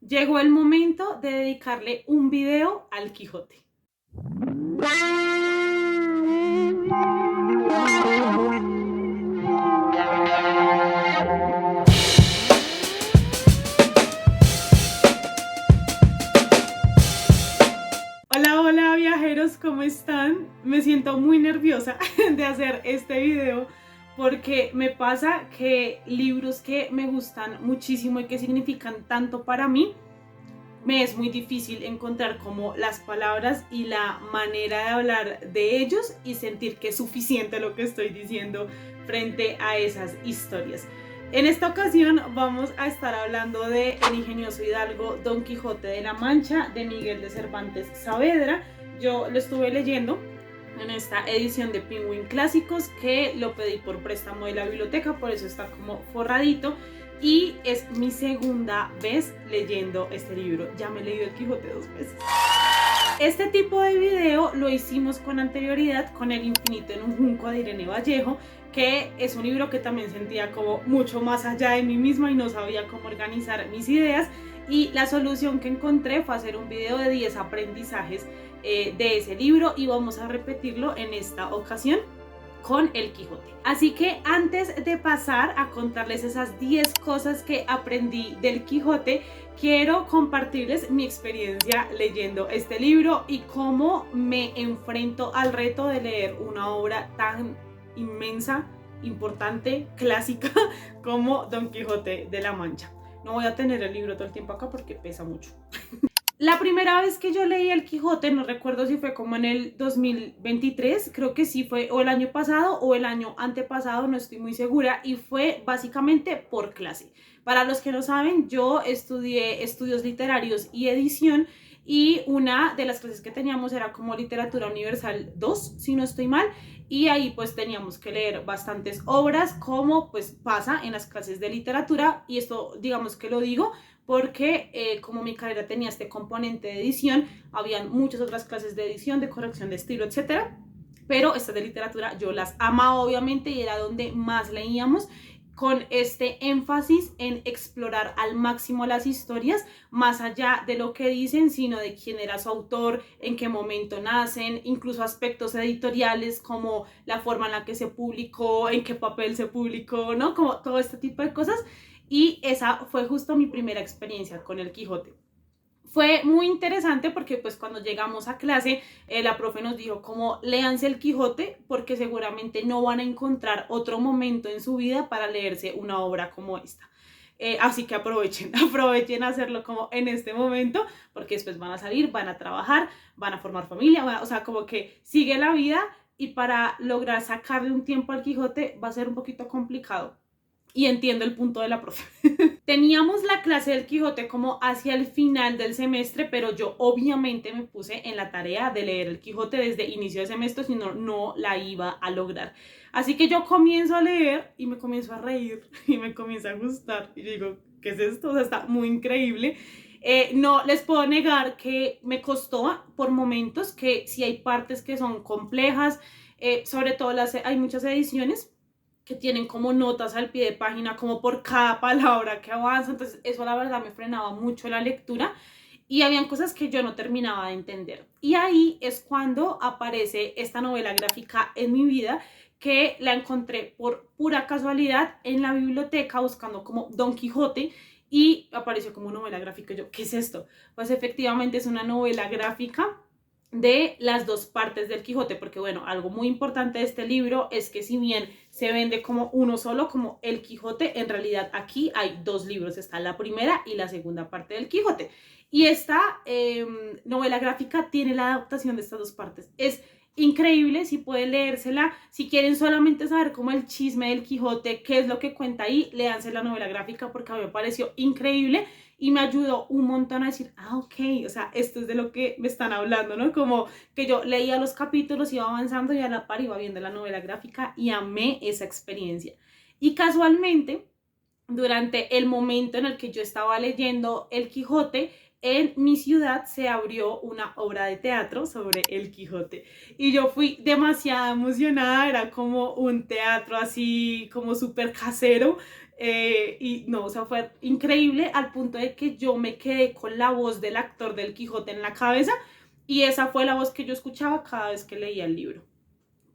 Llegó el momento de dedicarle un video al Quijote. Hola, hola viajeros, ¿cómo están? Me siento muy nerviosa de hacer este video porque me pasa que libros que me gustan muchísimo y que significan tanto para mí, me es muy difícil encontrar como las palabras y la manera de hablar de ellos y sentir que es suficiente lo que estoy diciendo frente a esas historias. En esta ocasión vamos a estar hablando de El ingenioso hidalgo Don Quijote de la Mancha de Miguel de Cervantes Saavedra. Yo lo estuve leyendo en esta edición de Penguin Clásicos, que lo pedí por préstamo de la biblioteca, por eso está como forradito. Y es mi segunda vez leyendo este libro. Ya me he leído El Quijote 2 veces. Este tipo de video lo hicimos con anterioridad con El infinito en un junco de Irene Vallejo, que es un libro que también sentía como mucho más allá de mí misma y no sabía cómo organizar mis ideas. Y la solución que encontré fue hacer un video de 10 aprendizajes de ese libro, y vamos a repetirlo en esta ocasión con El Quijote. Así que antes de pasar a contarles esas 10 cosas que aprendí del Quijote, quiero compartirles mi experiencia leyendo este libro y cómo me enfrento al reto de leer una obra tan inmensa, importante, clásica como Don Quijote de la Mancha. No voy a tener el libro todo el tiempo acá porque pesa mucho. La primera vez que yo leí El Quijote, no recuerdo si fue como en el 2023, creo que sí fue, o el año pasado o el año antepasado, no estoy muy segura, y fue básicamente por clase. Para los que no saben, yo estudié estudios literarios y edición, y una de las clases que teníamos era como Literatura Universal 2, si no estoy mal, y ahí pues teníamos que leer bastantes obras, como pues pasa en las clases de literatura, y esto digamos que lo digo porque como mi carrera tenía este componente de edición, habían muchas otras clases de edición, de corrección de estilo, etcétera, pero estas de literatura yo las amaba obviamente y era donde más leíamos, con este énfasis en explorar al máximo las historias, más allá de lo que dicen, sino de quién era su autor, en qué momento nacen, incluso aspectos editoriales como la forma en la que se publicó, en qué papel se publicó, ¿no? Como todo este tipo de cosas. Y esa fue justo mi primera experiencia con El Quijote. Fue muy interesante porque pues cuando llegamos a clase, la profe nos dijo como léanse El Quijote porque seguramente no van a encontrar otro momento en su vida para leerse una obra como esta. Así que aprovechen hacerlo como en este momento, porque después van a salir, van a trabajar, van a formar familia, o sea, como que sigue la vida, y para lograr sacarle un tiempo al Quijote va a ser un poquito complicado. Y entiendo el punto de la profe. Teníamos la clase del Quijote como hacia el final del semestre, pero yo obviamente me puse en la tarea de leer el Quijote desde inicio de semestre, si no, no la iba a lograr. Así que yo comienzo a leer y me comienzo a reír y me comienza a gustar. Y yo digo, ¿qué es esto? O sea, está muy increíble. No les puedo negar que me costó por momentos, que sí hay partes que son complejas, sobre todo hay muchas ediciones que tienen como notas al pie de página, como por cada palabra que avanza, entonces eso la verdad me frenaba mucho la lectura y habían cosas que yo no terminaba de entender. Y ahí es cuando aparece esta novela gráfica en mi vida, que la encontré por pura casualidad en la biblioteca buscando como Don Quijote, y apareció como novela gráfica. Yo, ¿qué es esto? Pues efectivamente es una novela gráfica de las dos partes del Quijote, porque bueno, algo muy importante de este libro es que si bien se vende como uno solo, como El Quijote, en realidad aquí hay dos libros, está la primera y la segunda parte del Quijote, y esta novela gráfica tiene la adaptación de estas dos partes. Es increíble, si pueden leérsela, si quieren solamente saber como el chisme del Quijote, qué es lo que cuenta ahí, léanse la novela gráfica porque a mí me pareció increíble y me ayudó un montón a decir, ok, o sea, esto es de lo que me están hablando, ¿no? Como que yo leía los capítulos, iba avanzando y a la par iba viendo la novela gráfica y amé esa experiencia. Y casualmente, durante el momento en el que yo estaba leyendo El Quijote, en mi ciudad se abrió una obra de teatro sobre El Quijote y yo fui demasiado emocionada, era como un teatro así como súper casero, y no, o sea, fue increíble al punto de que yo me quedé con la voz del actor del Quijote en la cabeza y esa fue la voz que yo escuchaba cada vez que leía el libro.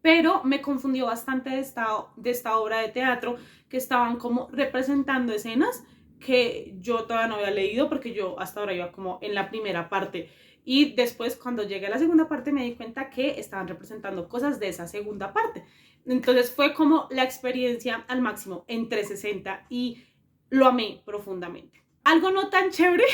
Pero me confundió bastante de esta obra de teatro que estaban como representando escenas que yo todavía no había leído porque yo hasta ahora iba como en la primera parte. Y después cuando llegué a la segunda parte me di cuenta que estaban representando cosas de esa segunda parte. Entonces fue como la experiencia al máximo en 360 y lo amé profundamente. Algo no tan chévere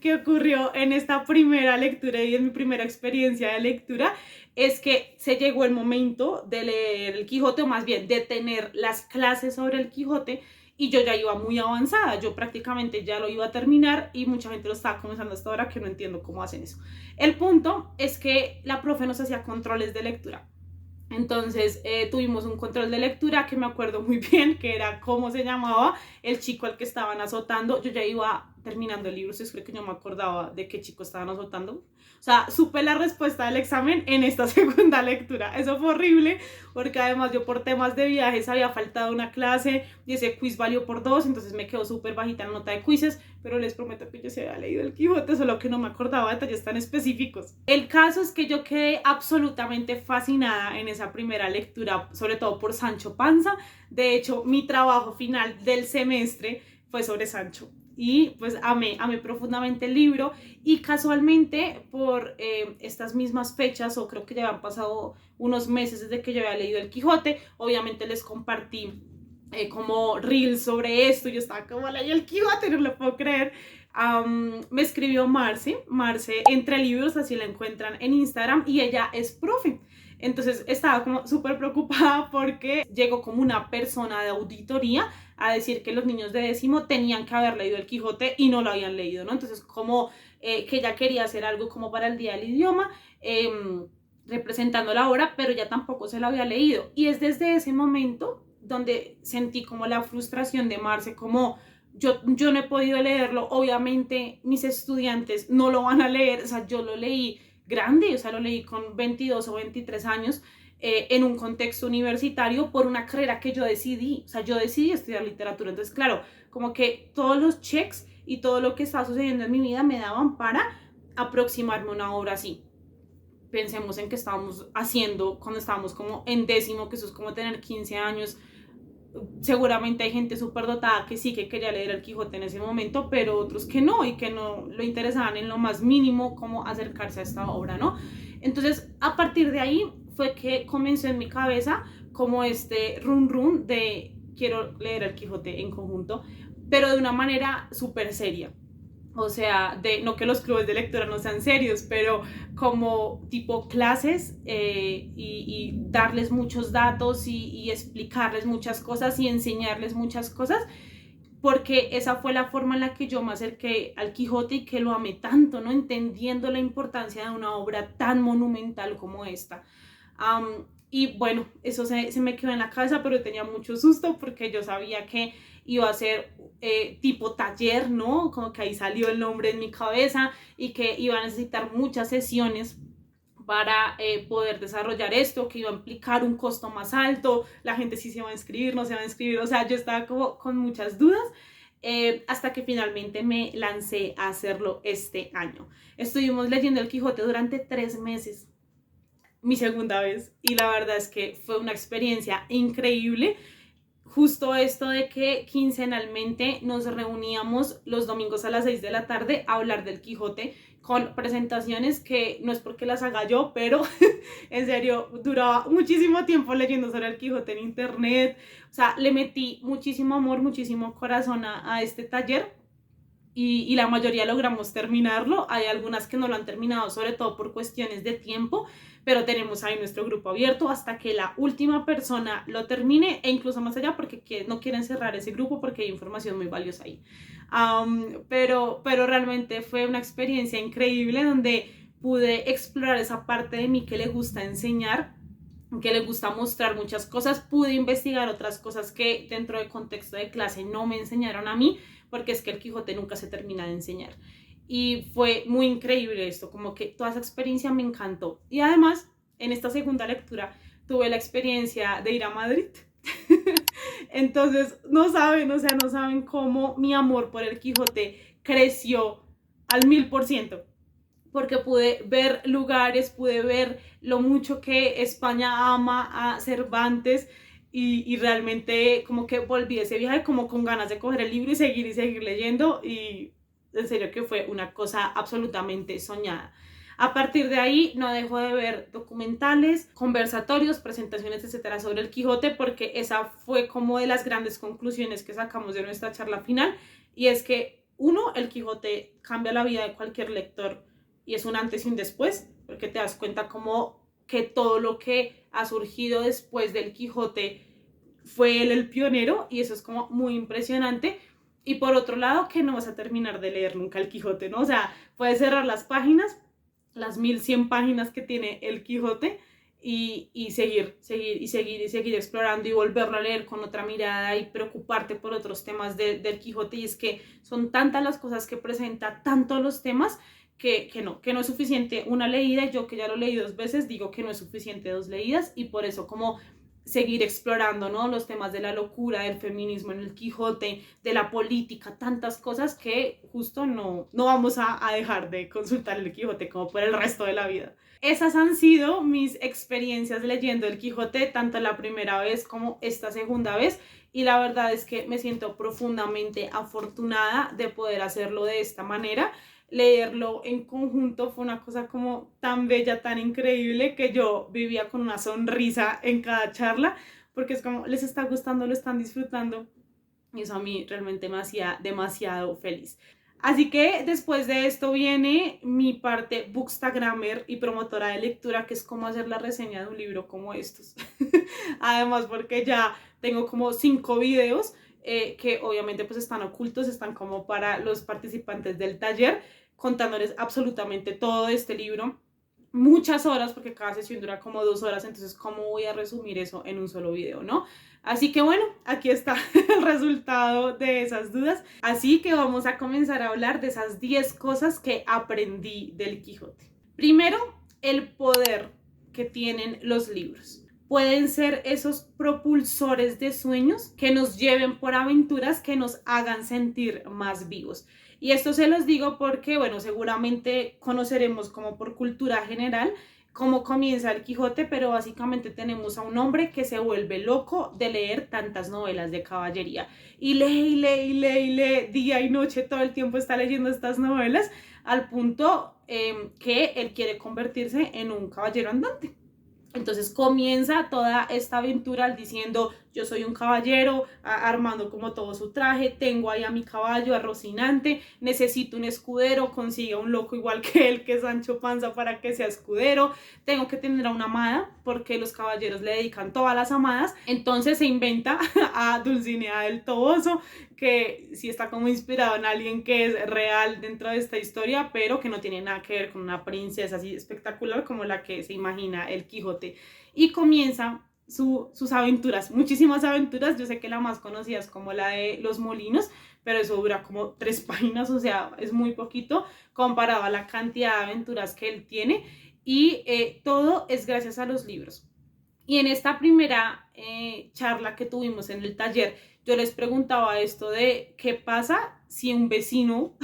que ocurrió en esta primera lectura y en mi primera experiencia de lectura es que se llegó el momento de leer el Quijote, o más bien de tener las clases sobre el Quijote, y yo ya iba muy avanzada, yo prácticamente ya lo iba a terminar y mucha gente lo estaba comenzando hasta ahora, que no entiendo cómo hacen eso. El punto es que la profe nos hacía controles de lectura. Entonces tuvimos un control de lectura que me acuerdo muy bien, que era cómo se llamaba el chico al que estaban azotando. Yo ya iba terminando el libro, si creo que yo me acordaba de qué chico estaban azotando. O sea, supe la respuesta del examen en esta segunda lectura. Eso fue horrible, porque además yo por temas de viajes había faltado una clase y ese quiz valió por 2, entonces me quedó súper bajita la nota de quizzes, pero les prometo que yo se había leído el Quijote, solo que no me acordaba detalles tan específicos. El caso es que yo quedé absolutamente fascinada en esa primera lectura, sobre todo por Sancho Panza. De hecho, mi trabajo final del semestre fue sobre Sancho. Y pues amé profundamente el libro y casualmente por estas mismas fechas, o creo que ya han pasado unos meses desde que yo había leído El Quijote, obviamente les compartí como reels sobre esto, yo estaba como leí El Quijote, no lo puedo creer. Me escribió Marce Entre Libros, así la encuentran en Instagram, y ella es profe. Entonces estaba como súper preocupada porque llegó como una persona de auditoría a decir que los niños de décimo tenían que haber leído El Quijote y no lo habían leído, ¿no? Entonces como que ella quería hacer algo como para el Día del Idioma, representando la obra, pero ya tampoco se la había leído. Y es desde ese momento donde sentí como la frustración de Marce, como yo no he podido leerlo, obviamente mis estudiantes no lo van a leer, o sea, yo lo leí grande, o sea, lo leí con 22 o 23 años, en un contexto universitario por una carrera que yo decidí, o sea, yo decidí estudiar literatura, entonces claro, como que todos los checks y todo lo que estaba sucediendo en mi vida me daban para aproximarme a una obra así. Pensemos en que estábamos haciendo cuando estábamos como en décimo, que eso es como tener 15 años, seguramente hay gente súper dotada que sí que quería leer El Quijote en ese momento, pero otros que no y que no lo interesaban en lo más mínimo como acercarse a esta obra, ¿no? Entonces, a partir de ahí fue que comenzó en mi cabeza como este run run de quiero leer El Quijote en conjunto, pero de una manera súper seria. O sea, no que los clubes de lectura no sean serios, pero como tipo clases, y darles muchos datos y explicarles muchas cosas y enseñarles muchas cosas, porque esa fue la forma en la que yo me acerqué al Quijote y que lo amé tanto, ¿no? Entendiendo la importancia de una obra tan monumental como esta. Y bueno, eso se me quedó en la cabeza, pero tenía mucho susto porque yo sabía que iba a ser tipo taller, ¿no? Como que ahí salió el nombre en mi cabeza y que iba a necesitar muchas sesiones para poder desarrollar esto, que iba a implicar un costo más alto, la gente sí se va a inscribir, no se va a inscribir, o sea, yo estaba como con muchas dudas, hasta que finalmente me lancé a hacerlo este año. Estuvimos leyendo El Quijote durante 3 meses, mi segunda vez, y la verdad es que fue una experiencia increíble. Justo esto de que quincenalmente nos reuníamos los domingos a las 6 de la tarde a hablar del Quijote con presentaciones que no es porque las haga yo, pero en serio duraba muchísimo tiempo leyendo sobre el Quijote en internet. O sea, le metí muchísimo amor, muchísimo corazón a este taller y la mayoría logramos terminarlo. Hay algunas que no lo han terminado, sobre todo por cuestiones de tiempo, pero tenemos ahí nuestro grupo abierto hasta que la última persona lo termine e incluso más allá porque no quieren cerrar ese grupo porque hay información muy valiosa ahí. Pero realmente fue una experiencia increíble donde pude explorar esa parte de mí que le gusta enseñar que le gusta mostrar muchas cosas. Pude investigar otras cosas que dentro del contexto de clase no me enseñaron a mí, porque es que el Quijote nunca se termina de enseñar. Y fue muy increíble esto, como que toda esa experiencia me encantó. Y además, en esta segunda lectura, tuve la experiencia de ir a Madrid. Entonces, no saben, o sea, no saben cómo mi amor por el Quijote creció al 1000%, porque pude ver lugares, pude ver lo mucho que España ama a Cervantes y realmente como que volví a ese viaje como con ganas de coger el libro y seguir leyendo y en serio que fue una cosa absolutamente soñada. A partir de ahí no dejo de ver documentales, conversatorios, presentaciones, etcétera, sobre el Quijote, porque esa fue como de las grandes conclusiones que sacamos de nuestra charla final, y es que uno, el Quijote cambia la vida de cualquier lector y es un antes y un después, porque te das cuenta como que todo lo que ha surgido después del Quijote fue él el pionero, y eso es como muy impresionante. Y por otro lado, que no vas a terminar de leer nunca el Quijote, ¿no? O sea, puedes cerrar las páginas, las 1100 páginas que tiene el Quijote, y seguir explorando y volverlo a leer con otra mirada y preocuparte por otros temas del Quijote. Y es que son tantas las cosas que presenta, tantos los temas, que no es suficiente una leída. Yo que ya lo leí 2 veces, digo que no es suficiente 2 leídas, y por eso como seguir explorando, ¿no? Los temas de la locura, del feminismo en el Quijote, de la política, tantas cosas que justo no vamos a dejar de consultar el Quijote como por el resto de la vida. Esas han sido mis experiencias leyendo el Quijote, tanto la primera vez como esta segunda vez, y la verdad es que me siento profundamente afortunada de poder hacerlo de esta manera. Leerlo en conjunto fue una cosa como tan bella, tan increíble, que yo vivía con una sonrisa en cada charla, porque es como, les está gustando, lo están disfrutando, y eso a mí realmente me hacía demasiado feliz. Así que después de esto viene mi parte bookstagrammer y promotora de lectura, que es como hacer la reseña de un libro como estos. Además, porque ya tengo como 5 videos que obviamente pues están ocultos, están como para los participantes del taller, contándoles absolutamente todo de este libro. Muchas horas, porque cada sesión dura como 2 horas, entonces ¿cómo voy a resumir eso en un solo video, no? Así que bueno, aquí está el resultado de esas dudas. Así que vamos a comenzar a hablar de esas 10 cosas que aprendí del Quijote. Primero, el poder que tienen los libros. Pueden ser esos propulsores de sueños que nos lleven por aventuras que nos hagan sentir más vivos. Y esto se los digo porque, bueno, seguramente conoceremos como por cultura general cómo comienza el Quijote, pero básicamente tenemos a un hombre que se vuelve loco de leer tantas novelas de caballería. Y lee día y noche, todo el tiempo está leyendo estas novelas, al punto que él quiere convertirse en un caballero andante. Entonces comienza toda esta aventura diciendo: yo soy un caballero, armando como todo su traje, tengo ahí a mi caballo, a Rocinante, necesito un escudero, consigue a un loco igual que él, que es Sancho Panza, para que sea escudero, tengo que tener a una amada, porque los caballeros le dedican todas las amadas. Entonces se inventa a Dulcinea del Toboso, que sí está como inspirado en alguien que es real dentro de esta historia, pero que no tiene nada que ver con una princesa así espectacular como la que se imagina el Quijote. Y comienza sus aventuras, muchísimas aventuras. Yo sé que la más conocida es como la de los molinos, pero eso dura como 3 páginas, o sea, es muy poquito comparado a la cantidad de aventuras que él tiene, y todo es gracias a los libros. Y en esta primera charla que tuvimos en el taller, yo les preguntaba esto de qué pasa si un vecino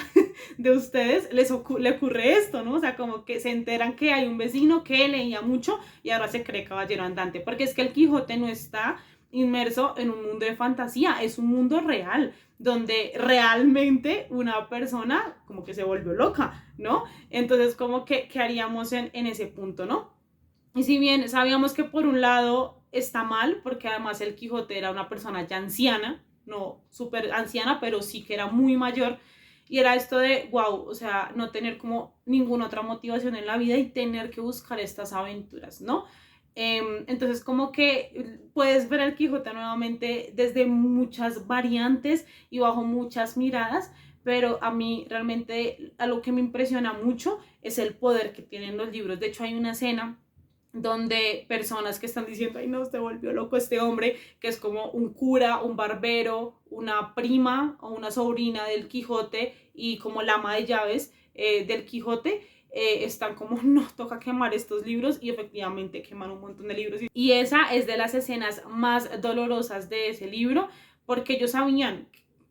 de ustedes le ocurre esto, ¿no? O sea, como que se enteran que hay un vecino que leía mucho y ahora se cree caballero andante, porque es que el Quijote no está inmerso en un mundo de fantasía, es un mundo real, donde realmente una persona como que se volvió loca, ¿no? Entonces, como que, ¿qué haríamos en ese punto, no? Y si bien sabíamos que por un lado está mal, porque además el Quijote era una persona ya anciana, no súper anciana, pero sí que era muy mayor, y era esto de, wow, o sea, no tener como ninguna otra motivación en la vida y tener que buscar estas aventuras, ¿no? Entonces como que puedes ver el Quijote nuevamente desde muchas variantes y bajo muchas miradas, pero a mí realmente algo que me impresiona mucho es el poder que tienen los libros. De hecho, hay una escena donde personas que están diciendo, ay no, se volvió loco este hombre, que es como un cura, un barbero, una prima o una sobrina del Quijote y como la ama de llaves del Quijote, están como, no, toca quemar estos libros, y efectivamente queman un montón de libros. Y esa es de las escenas más dolorosas de ese libro, porque ellos sabían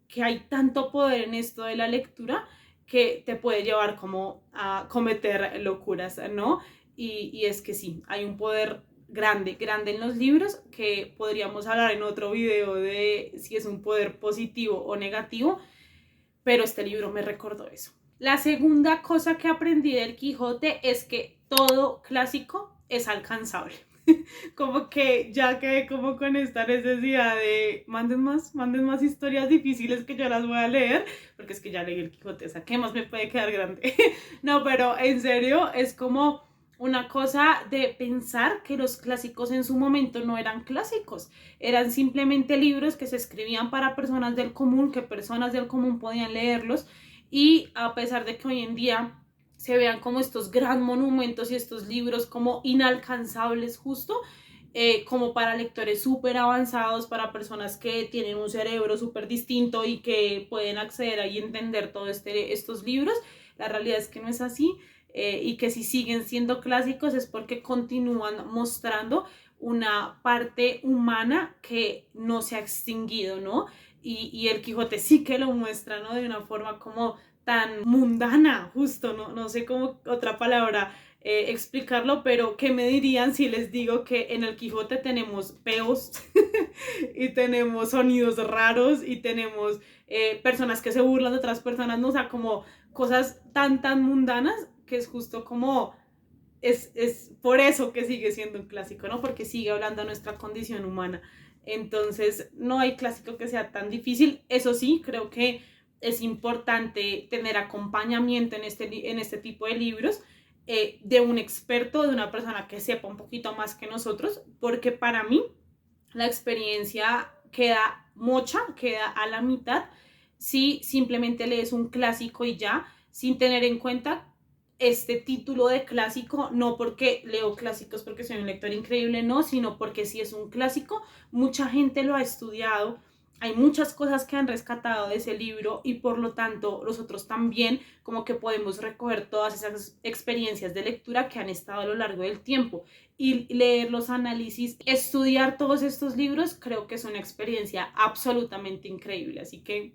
que hay tanto poder en esto de la lectura que te puede llevar como a cometer locuras, ¿no? Y es que sí, hay un poder grande, grande en los libros, que podríamos hablar en otro video de si es un poder positivo o negativo, pero este libro me recordó eso. La segunda cosa que aprendí del Quijote es que todo clásico es alcanzable. Como que ya quedé como con esta necesidad de manden más historias difíciles que yo las voy a leer, porque es que ya leí el Quijote, o sea, ¿qué más me puede quedar grande? No, pero en serio, es como una cosa de pensar que los clásicos en su momento no eran clásicos, eran simplemente libros que se escribían para personas del común, que personas del común podían leerlos, y a pesar de que hoy en día se vean como estos gran monumentos y estos libros como inalcanzables justo, como para lectores súper avanzados, para personas que tienen un cerebro súper distinto y que pueden acceder ahí y entender todos estos libros, la realidad es que no es así. Y que si siguen siendo clásicos es porque continúan mostrando una parte humana que no se ha extinguido, ¿no? Y el Quijote sí que lo muestra, ¿no? De una forma como tan mundana, justo, no sé cómo otra palabra explicarlo, pero ¿qué me dirían si les digo que en el Quijote tenemos peos y tenemos sonidos raros y tenemos personas que se burlan de otras personas, ¿no? O sea, como cosas tan mundanas, que es justo como es por eso que sigue siendo un clásico, ¿no? Porque sigue hablando de nuestra condición humana. Entonces, no hay clásico que sea tan difícil. Eso sí, creo que es importante tener acompañamiento en este tipo de libros, de un experto, de una persona que sepa un poquito más que nosotros, porque para mí la experiencia queda mocha, queda a la mitad, si simplemente lees un clásico y ya, sin tener en cuenta este título de clásico, no porque leo clásicos porque soy un lector increíble, no, sino porque si es un clásico, mucha gente lo ha estudiado, hay muchas cosas que han rescatado de ese libro, y por lo tanto nosotros también como que podemos recoger todas esas experiencias de lectura que han estado a lo largo del tiempo, y leer los análisis, estudiar todos estos libros, creo que es una experiencia absolutamente increíble, así que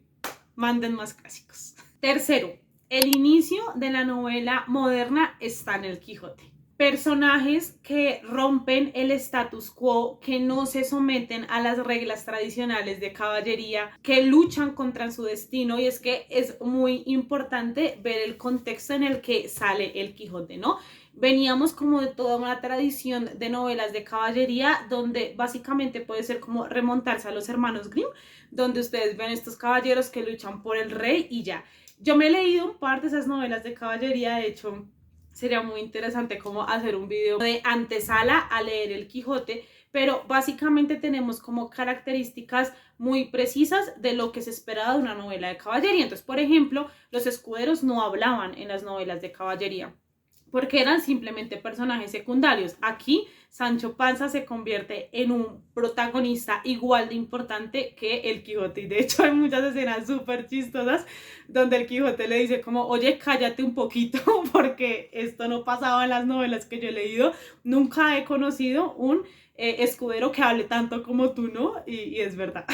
manden más clásicos. Tercero, el inicio de la novela moderna está en el Quijote. Personajes que rompen el status quo, que no se someten a las reglas tradicionales de caballería, que luchan contra su destino. Y es que es muy importante ver el contexto en el que sale el Quijote, ¿no? Veníamos como de toda una tradición de novelas de caballería, donde básicamente puede ser como remontarse a los hermanos Grimm, donde ustedes ven estos caballeros que luchan por el rey y ya. Yo me he leído un par de esas novelas de caballería, de hecho sería muy interesante como hacer un video de antesala a leer el Quijote, pero básicamente tenemos como características muy precisas de lo que se esperaba de una novela de caballería. Entonces, por ejemplo, los escuderos no hablaban en las novelas de caballería, porque eran simplemente personajes secundarios. Aquí Sancho Panza se convierte en un protagonista igual de importante que el Quijote, y de hecho hay muchas escenas súper chistosas donde el Quijote le dice como, oye, cállate un poquito, porque esto no pasaba en las novelas que yo he leído, nunca he conocido un escudero que hable tanto como tú, ¿no? Y es verdad.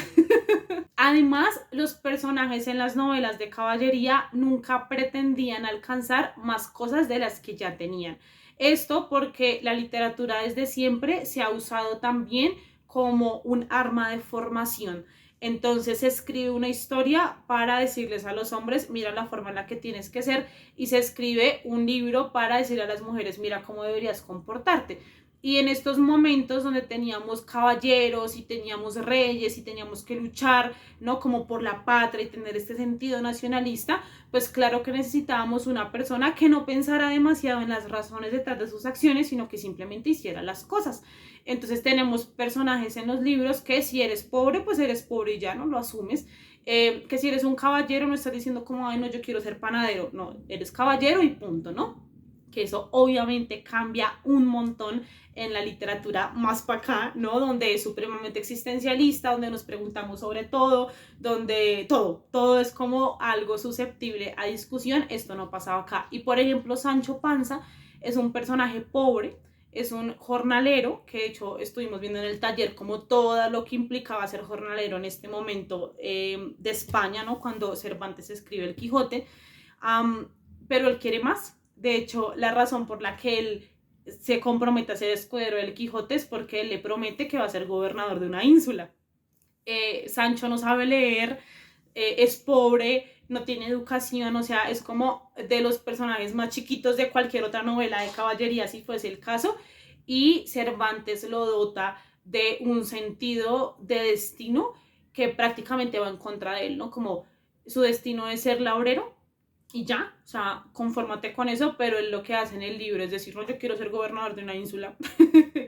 Además, los personajes en las novelas de caballería nunca pretendían alcanzar más cosas de las que ya tenían. Esto porque la literatura desde siempre se ha usado también como un arma de formación. Entonces se escribe una historia para decirles a los hombres, mira la forma en la que tienes que ser, y se escribe un libro para decirle a las mujeres, mira cómo deberías comportarte. Y en estos momentos donde teníamos caballeros y teníamos reyes y teníamos que luchar, ¿no? Como por la patria y tener este sentido nacionalista, pues claro que necesitábamos una persona que no pensara demasiado en las razones detrás de sus acciones, sino que simplemente hiciera las cosas. Entonces tenemos personajes en los libros que si eres pobre, pues eres pobre y ya, ¿no? Lo asumes. Que si eres un caballero no estás diciendo como, ay, no, yo quiero ser panadero. No, eres caballero y punto, ¿no? que eso obviamente cambia un montón en la literatura más para acá, ¿no? Donde es supremamente existencialista, donde nos preguntamos sobre todo, donde todo es como algo susceptible a discusión. Esto no pasaba acá. Y por ejemplo, Sancho Panza es un personaje pobre, es un jornalero, que de hecho estuvimos viendo en el taller como todo lo que implicaba ser jornalero en este momento de España, ¿no? Cuando Cervantes escribe el Quijote, pero él quiere más. De hecho, la razón por la que él se compromete a ser escudero del Quijote es porque él le promete que va a ser gobernador de una ínsula. Sancho no sabe leer, es pobre, no tiene educación, o sea, es como de los personajes más chiquitos de cualquier otra novela de caballería, si fuese el caso, y Cervantes lo dota de un sentido de destino que prácticamente va en contra de él, ¿no? Como su destino es ser labrero y ya, o sea, confórmate con eso, pero él lo que hace en el libro es decir, no, yo quiero ser gobernador de una ínsula,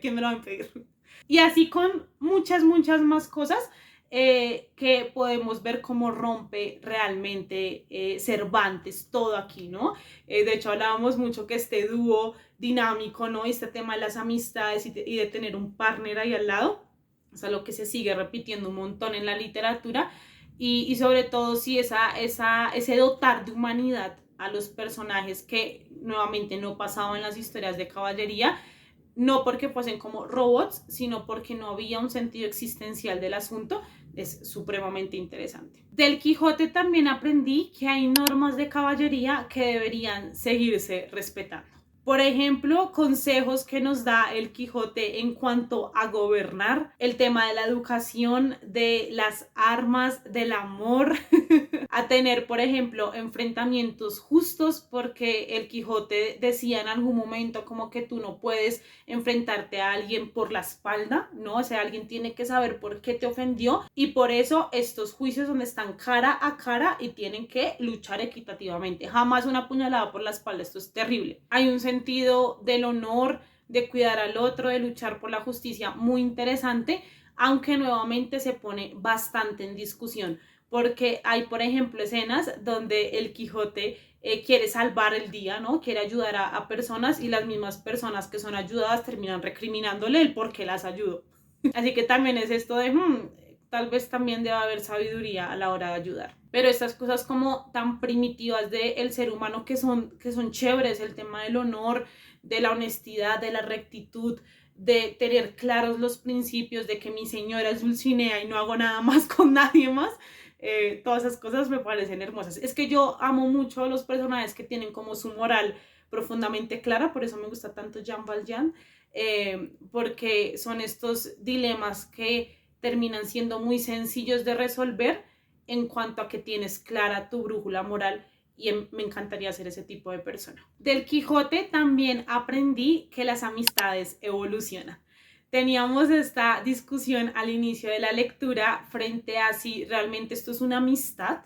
¿quién me lo va a impedir? Y así con muchas más cosas que podemos ver cómo rompe realmente Cervantes todo aquí, ¿no? De hecho, hablábamos mucho que este dúo dinámico, ¿no? Este tema de las amistades y de tener un partner ahí al lado, es algo que se sigue repitiendo un montón en la literatura y sobre todo sí ese dotar de humanidad a los personajes que nuevamente no pasaban en las historias de caballería, no porque fuesen como robots, sino porque no había un sentido existencial del asunto. Es supremamente interesante. Del Quijote también aprendí que hay normas de caballería que deberían seguirse respetando. Por ejemplo, consejos que nos da el Quijote en cuanto a gobernar, el tema de la educación, de las armas, del amor, a tener, por ejemplo, enfrentamientos justos, porque el Quijote decía en algún momento como que tú no puedes enfrentarte a alguien por la espalda, ¿no? O sea, alguien tiene que saber por qué te ofendió y por eso estos juicios donde están cara a cara y tienen que luchar equitativamente. Jamás una puñalada por la espalda, esto es terrible. Hay un sentido del honor, de cuidar al otro, de luchar por la justicia muy interesante, aunque nuevamente se pone bastante en discusión, porque hay, por ejemplo, escenas donde el Quijote quiere salvar el día, ¿no? Quiere ayudar a personas y las mismas personas que son ayudadas terminan recriminándole el por qué las ayudó. Así que también es esto de, tal vez también debe haber sabiduría a la hora de ayudar. Pero estas cosas como tan primitivas del ser humano que son chéveres, el tema del honor, de la honestidad, de la rectitud, de tener claros los principios, de que mi señora es Dulcinea y no hago nada más con nadie más, todas esas cosas me parecen hermosas. Es que yo amo mucho a los personajes que tienen como su moral profundamente clara, por eso me gusta tanto Jean Valjean, porque son estos dilemas que terminan siendo muy sencillos de resolver en cuanto a que tienes clara tu brújula moral y me encantaría ser ese tipo de persona. Del Quijote también aprendí que las amistades evolucionan. Teníamos esta discusión al inicio de la lectura frente a si realmente esto es una amistad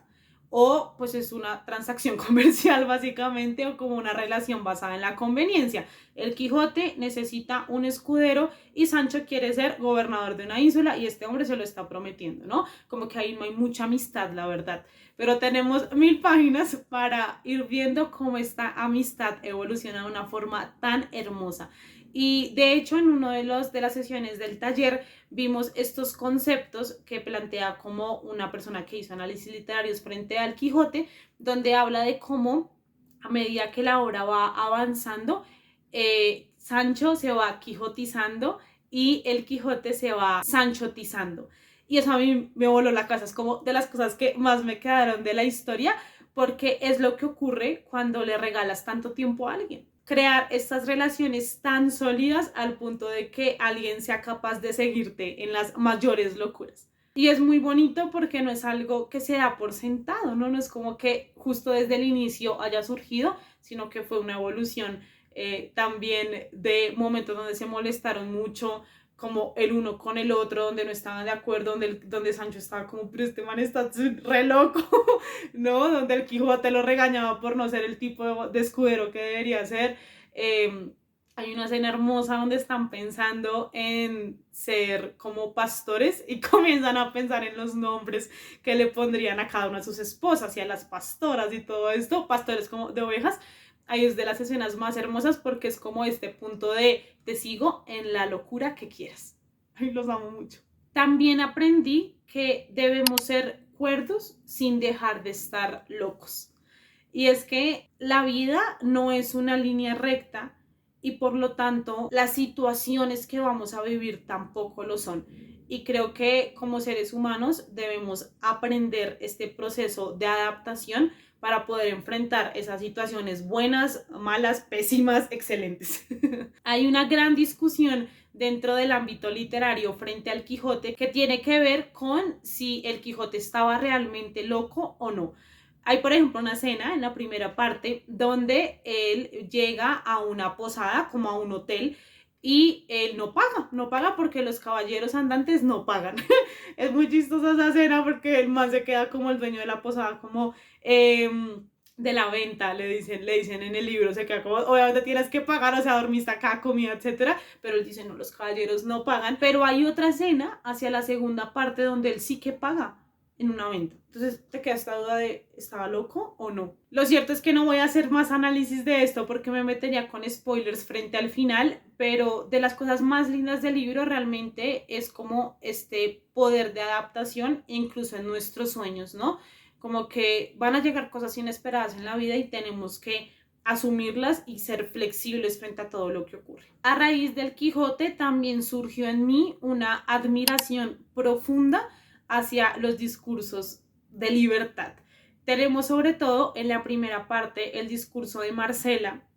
o pues es una transacción comercial básicamente o como una relación basada en la conveniencia. El Quijote necesita un escudero y Sancho quiere ser gobernador de una ínsula y este hombre se lo está prometiendo, ¿no? Como que ahí no hay mucha amistad, la verdad. Pero tenemos 1000 páginas para ir viendo cómo esta amistad evoluciona de una forma tan hermosa. Y de hecho en uno de las sesiones del taller vimos estos conceptos que plantea como una persona que hizo análisis literarios frente al Quijote, donde habla de cómo a medida que la obra va avanzando, Sancho se va quijotizando y el Quijote se va sanchotizando. Y eso a mí me voló la cabeza, es como de las cosas que más me quedaron de la historia, porque es lo que ocurre cuando le regalas tanto tiempo a alguien. Crear estas relaciones tan sólidas al punto de que alguien sea capaz de seguirte en las mayores locuras. Y es muy bonito porque no es algo que se da por sentado, ¿no? No es como que justo desde el inicio haya surgido, sino que fue una evolución también de momentos donde se molestaron mucho, como el uno con el otro, donde no estaban de acuerdo, donde Sancho estaba como, pero este man está re loco, ¿no? Donde el Quijote lo regañaba por no ser el tipo de escudero que debería ser. Hay una escena hermosa donde están pensando en ser como pastores y comienzan a pensar en los nombres que le pondrían a cada una de sus esposas y a las pastoras y todo esto, pastores como de ovejas. ahí es de las escenas más hermosas porque es como este punto de te sigo en la locura que quieras. Ay, los amo mucho. También aprendí que debemos ser cuerdos sin dejar de estar locos. Y es que la vida no es una línea recta y por lo tanto las situaciones que vamos a vivir tampoco lo son. Y creo que como seres humanos debemos aprender este proceso de adaptación para poder enfrentar esas situaciones buenas, malas, pésimas, excelentes. Hay una gran discusión dentro del ámbito literario frente al Quijote que tiene que ver con si el Quijote estaba realmente loco o no. Hay, por ejemplo, una escena en la primera parte donde él llega a una posada, como a un hotel, y él no paga porque los caballeros andantes no pagan. Es muy chistosa esa escena porque el man se queda como el dueño de la posada, como de la venta, le dicen en el libro, se queda como, obviamente tienes que pagar, o sea, dormiste acá, comida, etcétera, pero él dice, no, los caballeros no pagan. Pero hay otra escena hacia la segunda parte donde él sí que paga en una venta. Entonces te queda esta duda de, ¿estaba loco o no? Lo cierto es que no voy a hacer más análisis de esto porque me metería con spoilers frente al final, pero de las cosas más lindas del libro realmente es como este poder de adaptación incluso en nuestros sueños, ¿no? Como que van a llegar cosas inesperadas en la vida y tenemos que asumirlas y ser flexibles frente a todo lo que ocurre. A raíz del Quijote también surgió en mí una admiración profunda hacia los discursos de libertad. Tenemos sobre todo en la primera parte el discurso de Marcela,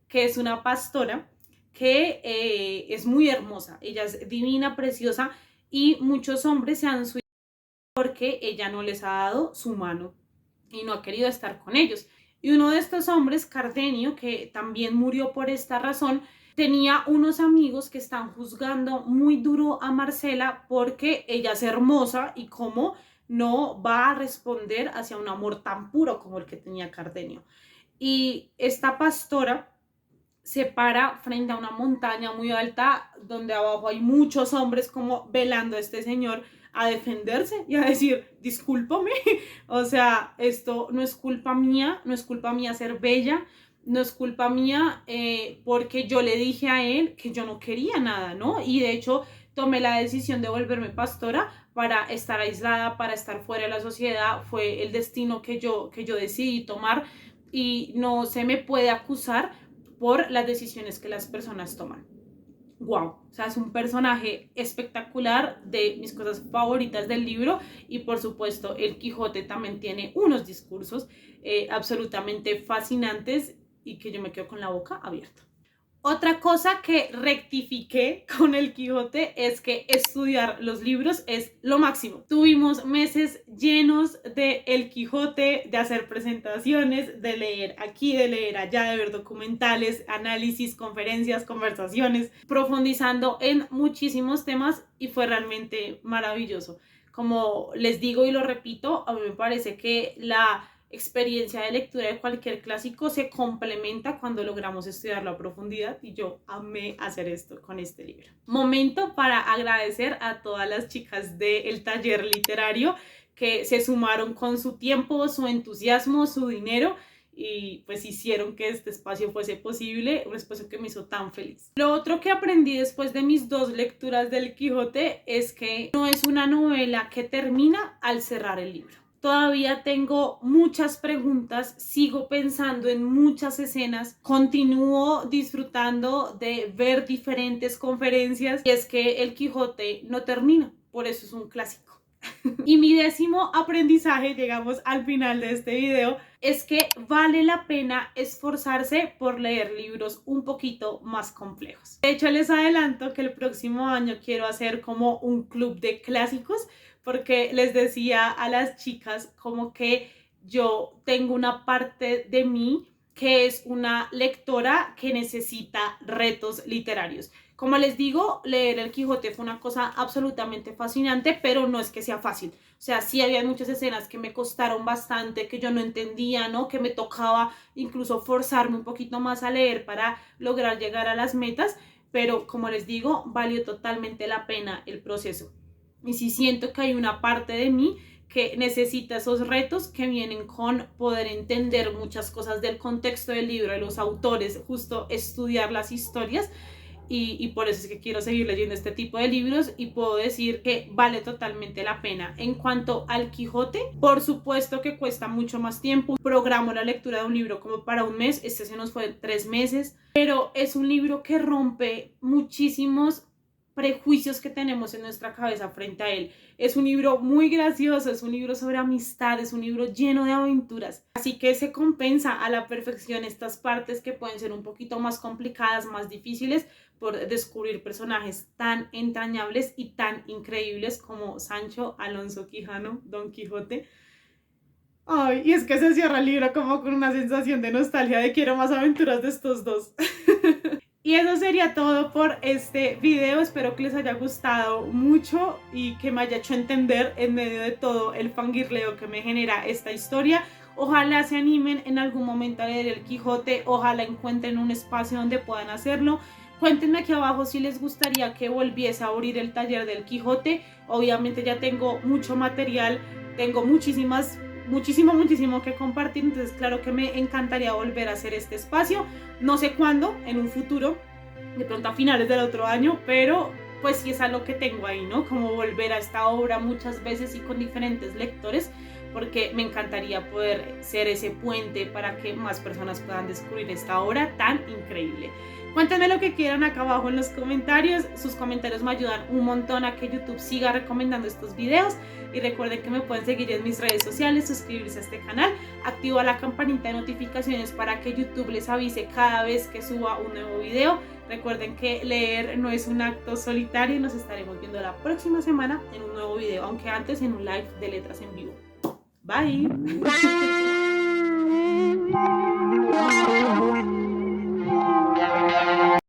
que es una pastora que es muy hermosa, ella es divina, preciosa y muchos hombres se han suicidado porque ella no les ha dado su mano y no ha querido estar con ellos. Y uno de estos hombres, Cardenio, que también murió por esta razón, tenía unos amigos que están juzgando muy duro a Marcela porque ella es hermosa y cómo no va a responder hacia un amor tan puro como el que tenía Cardenio. Y esta pastora se para frente a una montaña muy alta donde abajo hay muchos hombres como velando a este señor a defenderse y a decir, discúlpame, o sea, esto no es culpa mía, no es culpa mía ser bella, no es culpa mía porque yo le dije a él que yo no quería nada, ¿no? Y de hecho tomé la decisión de volverme pastora para estar aislada, para estar fuera de la sociedad, fue el destino que yo decidí tomar y no se me puede acusar por las decisiones que las personas toman. Wow, o sea, es un personaje espectacular, de mis cosas favoritas del libro y por supuesto el Quijote también tiene unos discursos absolutamente fascinantes y que yo me quedo con la boca abierta. Otra cosa que rectifiqué con el Quijote es que estudiar los libros es lo máximo. Tuvimos meses llenos de El Quijote, de hacer presentaciones, de leer aquí, de leer allá, de ver documentales, análisis, conferencias, conversaciones, profundizando en muchísimos temas y fue realmente maravilloso. Como les digo y lo repito, a mí me parece que la experiencia de lectura de cualquier clásico se complementa cuando logramos estudiarlo a profundidad y yo amé hacer esto con este libro. Momento para agradecer a todas las chicas del taller literario que se sumaron con su tiempo, su entusiasmo, su dinero y pues hicieron que este espacio fuese posible, un espacio que me hizo tan feliz. Lo otro que aprendí después de mis 2 lecturas del Quijote es que no es una novela que termina al cerrar el libro. Todavía tengo muchas preguntas, sigo pensando en muchas escenas, continúo disfrutando de ver diferentes conferencias y es que el Quijote no termina, por eso es un clásico. Y mi 10º aprendizaje, llegamos al final de este video, es que vale la pena esforzarse por leer libros un poquito más complejos. De hecho, les adelanto que el próximo año quiero hacer como un club de clásicos porque les decía a las chicas como que yo tengo una parte de mí que es una lectora que necesita retos literarios. Como les digo, leer el Quijote fue una cosa absolutamente fascinante, pero no es que sea fácil. O sea, sí había muchas escenas que me costaron bastante, que yo no entendía, ¿no? Que me tocaba incluso forzarme un poquito más a leer para lograr llegar a las metas, pero como les digo, valió totalmente la pena el proceso. Y sí siento que hay una parte de mí que necesita esos retos que vienen con poder entender muchas cosas del contexto del libro, de los autores, justo estudiar las historias. Y por eso es que quiero seguir leyendo este tipo de libros y puedo decir que vale totalmente la pena. En cuanto al Quijote, por supuesto que cuesta mucho más tiempo. Programo la lectura de un libro como para un mes, este se nos fue 3 meses, pero es un libro que rompe muchísimos prejuicios que tenemos en nuestra cabeza frente a él. Es un libro muy gracioso, es un libro sobre amistad, es un libro lleno de aventuras. Así que se compensa a la perfección estas partes que pueden ser un poquito más complicadas, más difíciles, por descubrir personajes tan entrañables y tan increíbles como Sancho Alonso Quijano, Don Quijote. Ay, y es que se cierra el libro como con una sensación de nostalgia de quiero más aventuras de estos dos. Y eso sería todo por este video. Espero que les haya gustado mucho y que me haya hecho entender en medio de todo el fangirleo que me genera esta historia. Ojalá se animen en algún momento a leer el Quijote, ojalá encuentren un espacio donde puedan hacerlo. Cuéntenme aquí abajo si les gustaría que volviese a abrir el taller del Quijote. Obviamente ya tengo mucho material, tengo muchísimo que compartir, entonces claro que me encantaría volver a hacer este espacio. No sé cuándo, en un futuro, de pronto a finales del otro año, pero pues sí es algo que tengo ahí, ¿no? Como volver a esta obra muchas veces y con diferentes lectores, porque me encantaría poder ser ese puente para que más personas puedan descubrir esta obra tan increíble. Cuéntenme lo que quieran acá abajo en los comentarios. Sus comentarios me ayudan un montón a que YouTube siga recomendando estos videos. Y recuerden que me pueden seguir en mis redes sociales, suscribirse a este canal, activar la campanita de notificaciones para que YouTube les avise cada vez que suba un nuevo video. Recuerden que leer no es un acto solitario y nos estaremos viendo la próxima semana en un nuevo video, aunque antes en un live de letras en vivo. Bye.